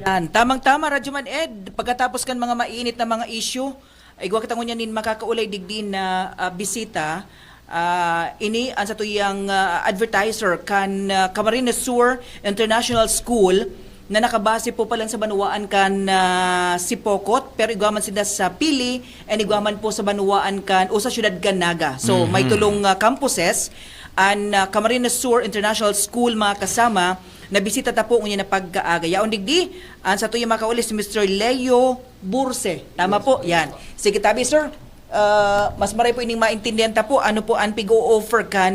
Yan, tamang-tama, Radyoman Ed. Pagkatapos kan mga mainit na mga issue, ay gawa kita ngunyan nin makakaulay digdin na bisita. Ini ang sa tuyang advertiser kan Camarines Sur International School na nakabase po palang sa Banuaan kan Sipokot, pero igwaman sila sa Pili and igwaman po sa Banuaan kan o sa Syudad Ganaga. So may tulong campuses ang Camarines Sur International School mga kasama na bisita ta po ngunya na pag-aaga. Yaon digdi ang sa tuyang makaulis si Mr. Leo Burse. Tama po, yan. Sige tabi sir, mas maray po ining maintindihan ta po ano po ang pig-o-offer kan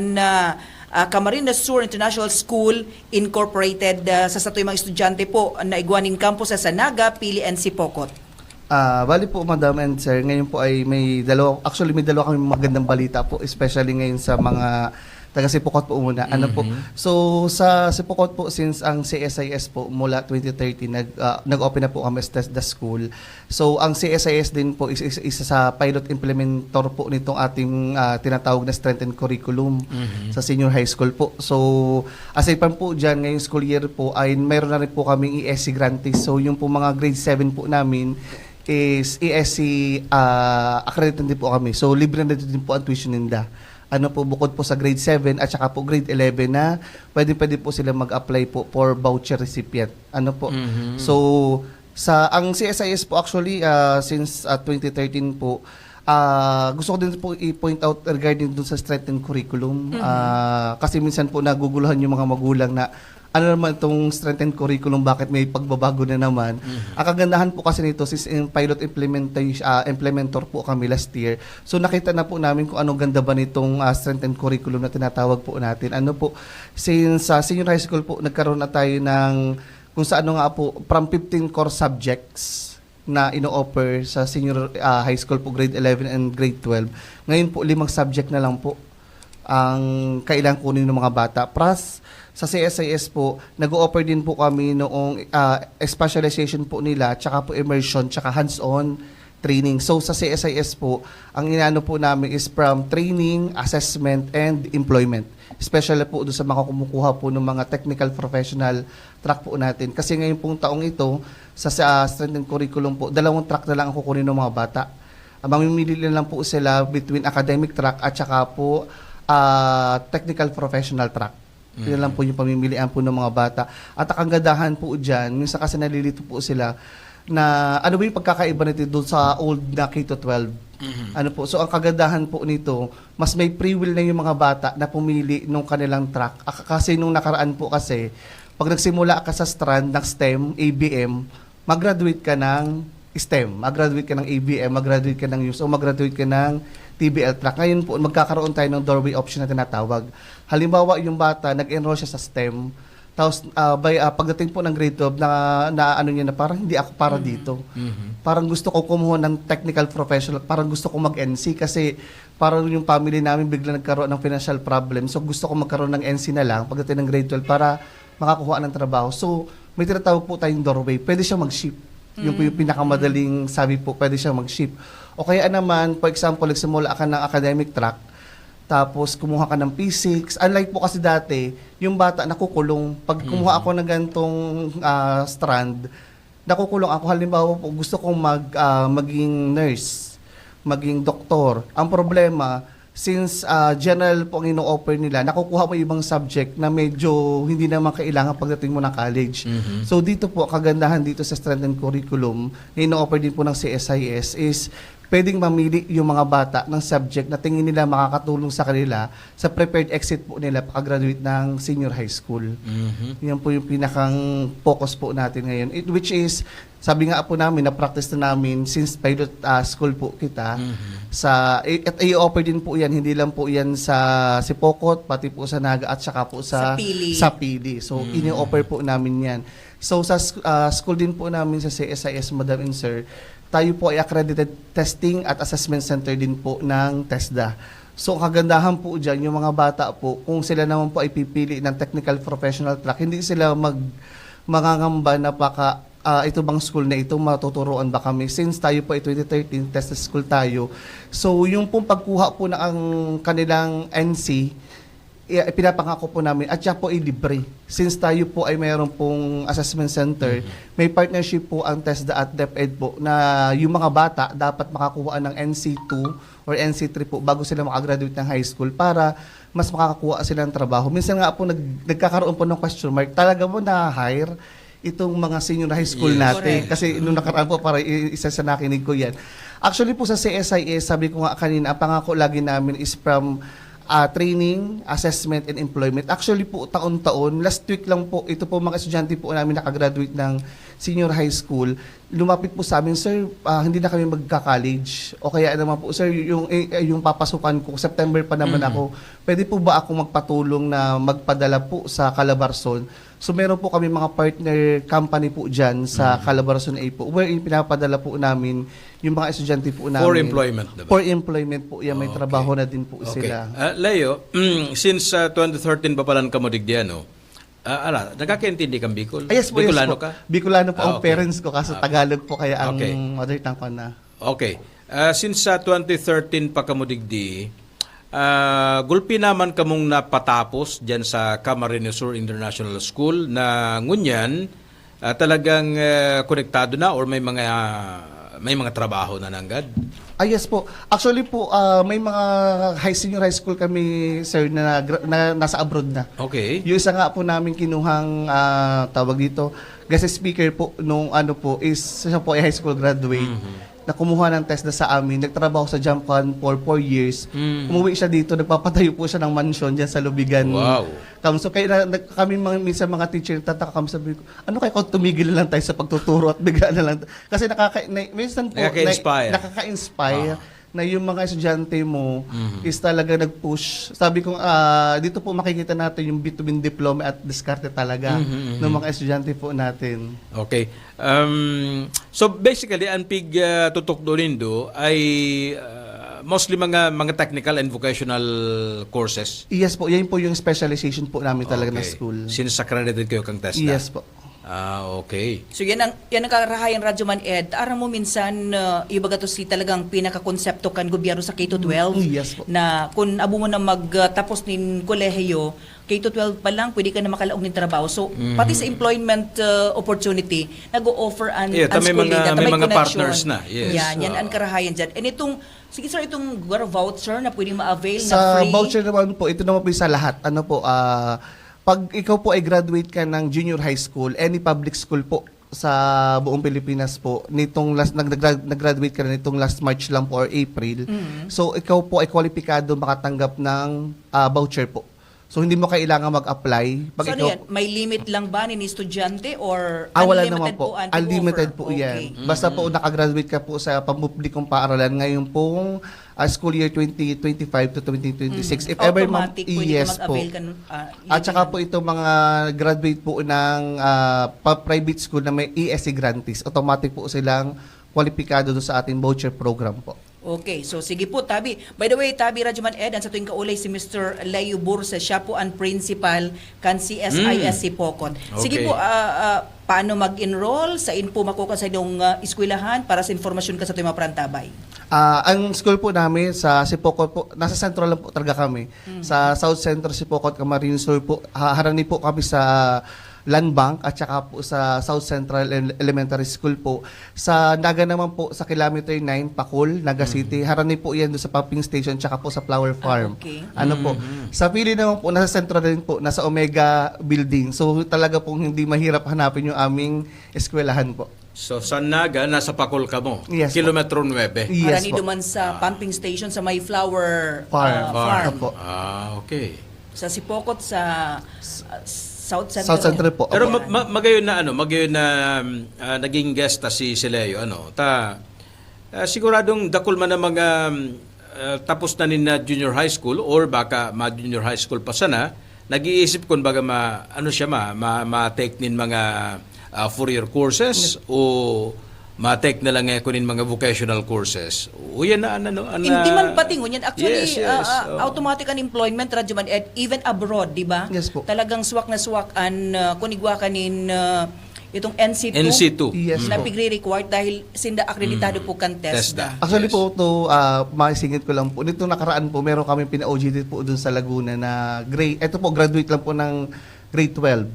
Camarines Sur International School Incorporated sa tuyang mga estudyante po na igwaning campus sa Naga, Pili and Sipokot. Bali po, Madam and Sir, ngayon po ay may dalawa kami magandang balita po, especially ngayon sa mga taga Sipokot po muna. Ano po? So sa Sipokot po, since ang CSIS po mula 2013 nag-open na po kami as the school. So ang CSIS din po isa sa pilot implementor po nitong ating tinatawag na strength and curriculum sa senior high school po. So aside pa po dyan, ngayong school year po ay mayroon na rin po kaming ESC grantees. So yung po mga grade 7 po namin is ESC accredited din po kami. So libre na din po ang tuition nila. Ano po, bukod po sa grade 7 at saka po grade 11 na pwede po sila mag-apply po for voucher recipient. Ano po. So ang CSIS po actually since 2013 po, gusto ko din po i-point out regarding dun sa strengthened curriculum. Kasi minsan po naguguluhan yung mga magulang na ano naman itong strengthened curriculum, bakit may pagbabago na naman. Ang kagandahan po kasi nito, since in pilot implementor po kami last year, so nakita na po namin kung anong ganda ba nitong strengthened curriculum na tinatawag po natin. Ano po, since senior high school po, nagkaroon na tayo ng kung sa ano nga po, from 15 core subjects na ino-offer sa senior high school po, grade 11 and grade 12. Ngayon po, 5 subject na lang po ang kailangan kunin ng mga bata. Plus, sa CSIS po, nag-o-offer din po kami noong specialization po nila, tsaka po immersion, tsaka hands-on training. So sa CSIS po, ang inaano po namin is from training, assessment, and employment. Especially po doon sa mga kumukuha po ng mga technical professional track po natin. Kasi ngayon pong taong ito, sa strength and curriculum po, 2 track na lang ang kukunin ng mga bata. Mamimili lang po sila between academic track at saka po technical professional track. Yun lang po yung pamimilian po ng mga bata. At ang kagandahan po dyan, minsan kasi nalilito po sila na ano ba yung pagkakaiba nito doon sa old na K-12. Ano po? So ang kagandahan po nito, mas may free will na yung mga bata na pumili nung kanilang track. Kasi nung nakaraan po kasi, pag nagsimula ka sa strand ng STEM, ABM, mag-graduate ka ng STEM, mag-graduate ka ng ABM, mag-graduate ka ng USO, mag-graduate ka ng TBL track. Ngayon po, magkakaroon tayo ng doorway option na tinatawag. Halimbawa, yung bata, nag-enroll siya sa STEM, tapos pagdating po ng grade 12, na ano niya na parang hindi ako para dito. Parang gusto ko kumuha ng technical professional, parang gusto ko mag-NC kasi parang yung family namin bigla nagkaroon ng financial problem. So gusto ko magkaroon ng NC na lang pagdating ng grade 12 para makakuha ng trabaho. So may tinatawag po tayong doorway. Pwede siya mag-ship. Yung pinakamadaling sabi po, pwede siya mag-ship. O kaya naman, for example, nagsimula ka ng academic track, tapos kumuha ka ng P6. Unlike po kasi dati, yung bata nakukulong. Pag kumuha ako ng ganitong strand, nakukulong ako. Halimbawa po, gusto kong maging nurse, maging doktor. Ang problema, since general po ang ino-offer nila, nakukuha mo ibang subject na medyo hindi naman kailangan pagdating mo ng college. So dito po, kagandahan dito sa strength and curriculum na ino-offer din po ng CSIS is pwedeng mamili yung mga bata ng subject na tingin nila makakatulong sa kanila sa prepared exit po nila pagka-graduate ng senior high school. Yan po yung pinakang focus po natin ngayon. Which is, sabi nga po namin, na-practice na namin since pilot school po kita. At i-offer din po yan, hindi lang po yan sa Sipokot, pati po sa Naga at saka po sa Pili. So, ini-offer po namin yan. So, sa school din po namin sa CSIS, Madam and Sir, tayo po ay accredited testing at assessment center din po ng TESDA. So, ang kagandahan po dyan, yung mga bata po, kung sila naman po ay pipili ng technical professional track, hindi sila mangangamba na ito bang school na ito, matuturuan ba kami? Since tayo po ay 2013, test school tayo. So, yung pong pagkuha po na ang kanilang NC, pinapangako po namin at siya po ay libre. Since tayo po ay mayroon pong assessment center, may partnership po ang TESDA at DepEd po na yung mga bata dapat makakuha ng NC2 or NC3 po bago sila makagraduate ng high school para mas makakakuha sila ng trabaho. Minsan nga po nagkakaroon po ng question mark, talaga mo na-hire itong mga senior high school Yes. natin. Correct. Kasi nung nakaraan po, para isa sa nakinig ko yan. Actually po sa CSIS, sabi ko nga kanina, ang pangako lagi namin is from training, assessment, and employment. Actually po, taon-taon, last week lang po, ito po mga estudyante po namin nakagraduate ng senior high school, lumapit po sa amin, sir, hindi na kami magka-college. O kaya naman po, sir, yung papasukan ko, September pa naman ako, pwede po ba ako magpatulong na magpadala po sa Calabarzon? So meron po kami mga partner company po dyan sa Calabarzon A po, wherein pinapadala po namin yung mga estudyante po namin. For employment, diba? For employment po, yan, may Okay. trabaho na din po Okay. sila. Leo, since 2013 pa palang ka mo digdiano, nakakaintindi kang Bicol? Yes po, Bicolano yes po. ka? Bicolano po ang Okay. parents ko kasi Tagalog po kaya ang Okay. mother tongue ko na. Okay. Since 2013 pa ka mo digdi, gulpi naman kamong napatapos dyan sa Camarines Sur International School na ngunyan talagang konektado na or may mga trabaho na nanggad? Yes po. Actually po, may mga senior high school kami, sir, na nasa abroad na. Okay. Yung isa nga po namin kinuhang tawag dito, guest speaker po nung is siya po ay high school graduate. Na kumuha ng test na sa amin, nagtrabaho sa Jamcon for 4 years. Umuwi siya dito, nagpapatayo po siya ng mansion diyan sa Lubigan. Wow. So kami minsan mga teacher, tataka kami, sabi ko, ano kaya kung tumigil na lang tayo sa pagtuturo at bigla na lang. Kasi minsan po, nakaka-inspire na yung mga estudyante mo is talaga nag-push. Sabi ko, dito po makikita natin yung bituin diploma at diskarte talaga ng mga estudyante po natin. Okay. So basically, ang tutok doon ay mostly mga technical and vocational courses. Yes po, yan po yung specialization po namin talaga na Okay. school. Since accredited kayo kang TESDA? Yes po. Okay. So yan ang karahayan Radyo Man Ed. Aram mo minsan ibaga to si talagang pinaka-konsepto kan gobyerno sa K-12 Yes po. na kung abo mo na magtapos nin kolehiyo, K-12 pa lang pwede ka na makalaog ng trabaho. So pati sa employment opportunity nag-o-offer an Yeah, may mga partners na. Yes. Yan ang karahayan dyan. And itong sige sir, itong voucher na pwedeng ma-avail na Sa free. voucher naman po, ito naman po yung sa lahat. Pag ikaw po ay graduate ka ng junior high school, any public school po sa buong Pilipinas po, nag-graduate ka na nitong last March lang po or April. So ikaw po ay kwalipikado makatanggap ng voucher po. So hindi mo kailangan mag-apply. So ano yan? May limit lang ba ni estudyante or wala unlimited naman po. ang Unlimited take-over? po yan. Okay. Basta po nakagraduate ka po sa pampublikong paaralan ngayon pong school year 2025 to 2026. If ever Automatic, pwede yes ka po. mag-avail ka. At saka po ito mga graduate po ng private school na may ESC grantees. Automatic po silang kwalipikado doon sa ating voucher program po. Okay, so sige po, Tabi. By the way, Tabi Rajaman Ed, sa tuwing kaulay si Mr. Leo Bursa, siya po ang principal kan CSIS Pocot. Sige Okay. po, paano mag-enroll? Sa info makuha sa inyong eskwelahan para sa informasyon ka sa tuwing mga prantabay? Ang school po namin sa Sipocot po, nasa central lang po talaga kami. Sa South Central Sipocot, Camarines Sur po, harani po kami sa Land Bank at saka po sa South Central Elementary School po. Sa Naga naman po sa kilometer 9, Pacul, Naga City. Harani po yan doon sa pumping station tsaka po sa Flower Farm. Okay. Po. Sa pili naman po, nasa Central din po, nasa Omega Building. So talaga pong hindi mahirap hanapin yung aming eskwelahan po. So sa Naga, nasa Pacul ka mo? Yes po. Kilometro 9? Yes Harani po. duman sa pumping station sa may flower Farm. farm. Opo. Okay. Sa Sipocot sa South Central. South Central po. Pero Opo. magayon na naging guest si Leo, siguradong dakol man na mga tapos na ni na junior high school or baka ma-junior high school pa sana, nag-iisip kung baga ma-take nin mga 4-year courses o ma-take na lang kunin mga vocational courses. O yan Hindi man patingon yan. Actually, Yes. automatic an employment, Radyo Man Ed, even abroad, di ba? Yes po. Talagang swak na swak ang kunigwa kanin itong NC2, NC2. Yes na po. pigre-required dahil sinda akreditado po kan TESDA. TESDA. Actually Yes. po, to makisingit ko lang po. Nito nakaraan po, meron kami pina-OJT po doon sa Laguna na grade. Ito po, graduate lang po ng grade 12.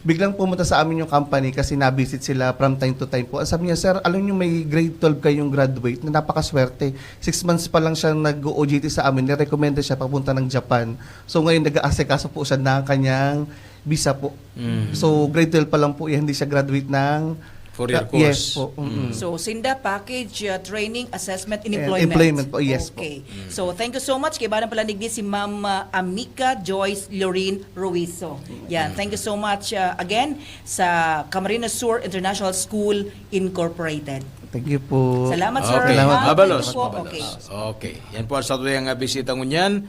Biglang pumunta sa amin yung company kasi na-visit sila from time to time po. Ang sabi niya, sir, alam niyo may grade 12 kayong graduate na napakaswerte. 6 months pa lang siya nag-OJT sa amin. Nirecommend siya papunta ng Japan. So ngayon nag-aasikaso po siya ng kanyang visa po. So grade 12 pa lang po, hindi siya graduate ng 4-year course. Yes po. So, SINDA package, training, assessment, and And employment. employment po, yes po. Okay. So, thank you so much. Kay Banang Palanig din si Ma'am Amica Joyce Lorene Ruizo. Yan. Thank you so much again sa Camarines Sur International School Incorporated. Thank you po. Salamat, sir. Okay. Salamat. Ha? Mabalos. Thank you po. Mabalos. Okay. Okay. Yan po ang sa tuyang bisita ngunyan.